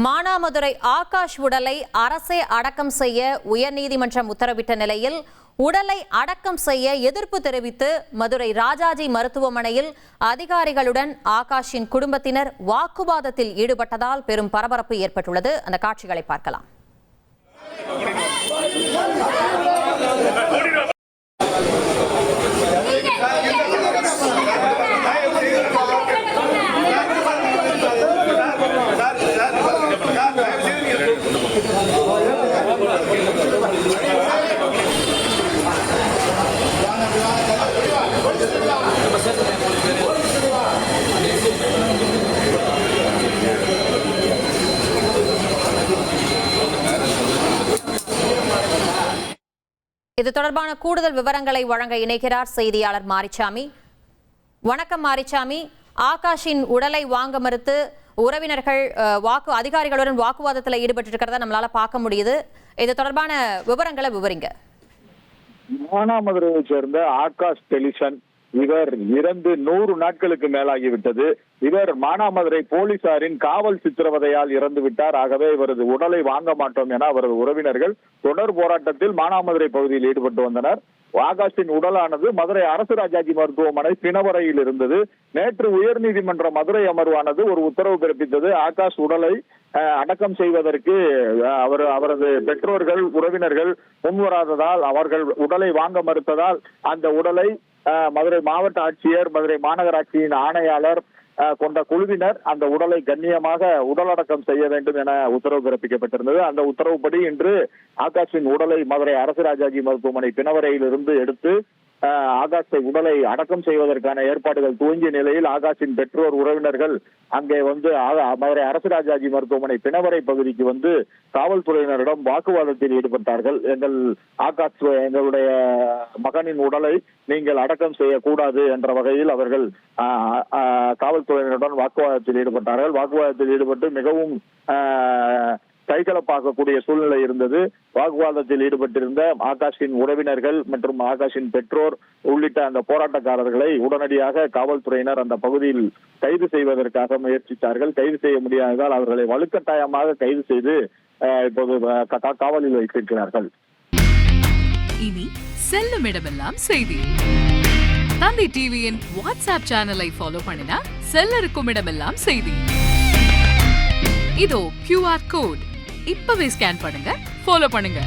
மானாமதுரை ஆகாஷ் உடலை அரசே அடக்கம் செய்ய உயர்நீதிமன்றம் உத்தரவிட்ட நிலையில் உடலை அடக்கம் செய்ய எதிர்ப்பு தெரிவித்து மதுரை ராஜாஜி மருத்துவமனையில் அதிகாரிகளுடன் ஆகாஷின் குடும்பத்தினர் வாக்குவாதத்தில் ஈடுபட்டதால் பெரும் பரபரப்பு ஏற்பட்டுள்ளது. அந்த காட்சிகளை பார்க்கலாம். இது தொடர்பான கூடுதல் விவரங்களை வழங்க இணைக்கிறார் செய்தியாளர் மாரிச்சாமி. வணக்கம் மாரிச்சாமி. ஆகாஷின் உடலை வாங்க மறுத்து உறவினர்கள் அதிகாரிகளுடன் வாக்குவாதத்தில் ஈடுபட்டு இருக்கிறத நம்மளால பார்க்க முடியுது. இது தொடர்பான விவரங்களை விவரிங்க. மானாமதுரையை சேர்ந்த ஆகாஷ் டெலிசன் இவர் இறந்து 100 நாட்களுக்கு மேலாகிவிட்டது. இவர் மானாமதுரை போலீசாரின் காவல் சித்திரவதையால் இறந்து விட்டார். ஆகவே இவரது உடலை வாங்க மாட்டோம் என அவரது உறவினர்கள் தொடர் போராட்டத்தில் மானாமதுரை பகுதியில் ஈடுபட்டு வந்தனர். ஆகாஷின் உடலானது மதுரை அரசு ராஜாஜி மருத்துவமனை பிணவரையில் இருந்தது. நேற்று உயர்நீதிமன்ற மதுரை அமர்வானது ஒரு உத்தரவு பிறப்பித்தது. ஆகாஷ் உடலை அடக்கம் செய்வதற்கு அவரது பெற்றோர்கள் உறவினர்கள் முன்வராததால், அவர்கள் உடலை வாங்க மறுத்ததால் அந்த உடலை மதுரை மாவட்ட ஆட்சியர், மதுரை மாநகராட்சியின் ஆணையாளர் கொண்ட குழுவினர் அந்த உடலை கண்ணியமாக உடலடக்கம் செய்ய வேண்டும் என உத்தரவு பிறப்பிக்கப்பட்டிருந்தது. அந்த உத்தரவுப்படி இன்று ஆகாஷின் உடலை மதுரை அரசு ராஜாஜி மருத்துவமனை பிணவரையில் இருந்து எடுத்து ஆகாஷை உடலை அடக்கம் செய்வதற்கான ஏற்பாடுகள் துவங்கிய நிலையில் ஆகாஷின் பெற்றோர் உறவினர்கள் அங்கே வந்து மதுரை அரசு ராஜாஜி மருத்துவமனை பிணவரை பகுதிக்கு வந்து காவல்துறையினரிடம் வாக்குவாதத்தில் ஈடுபட்டார்கள். எங்களுடைய மகனின் உடலை நீங்கள் அடக்கம் செய்யக்கூடாது என்ற வகையில் அவர்கள் காவல்துறையினருடன் வாக்குவாதத்தில் ஈடுபட்டார்கள். வாக்குவாதத்தில் ஈடுபட்டு மிகவும் கைகலப்பாக்கக்கூடிய சூழ்நிலை இருந்தது. வாக்குவாதத்தில் ஈடுபட்டிருந்த ஆகாஷின் உறவினர்கள் மற்றும் ஆகாஷின் பெற்றோர் உள்ளிட்ட அந்த போராட்டக்காரர்களை உடனடியாக காவல்துறையினர் அந்த பகுதியில் கைது செய்வதற்காக முயற்சித்தார்கள். கைது செய்ய முடியாததால் அவர்களை வலுக்கட்டாயமாக கைது செய்து இப்போது காவலில் வைத்திருக்கிறார்கள். இனி செல்லும் இடமெல்லாம் செய்தி. தந்தி டிவியின் வாட்ஸ்அப் சேனலை ஃபாலோ பண்ணினா செல்ல இருக்கும் இடமெல்லாம் செய்தி. இதோ QR கோட் இப்பவே ஸ்கேன் பண்ணுங்க, ஃபாலோ பண்ணுங்க.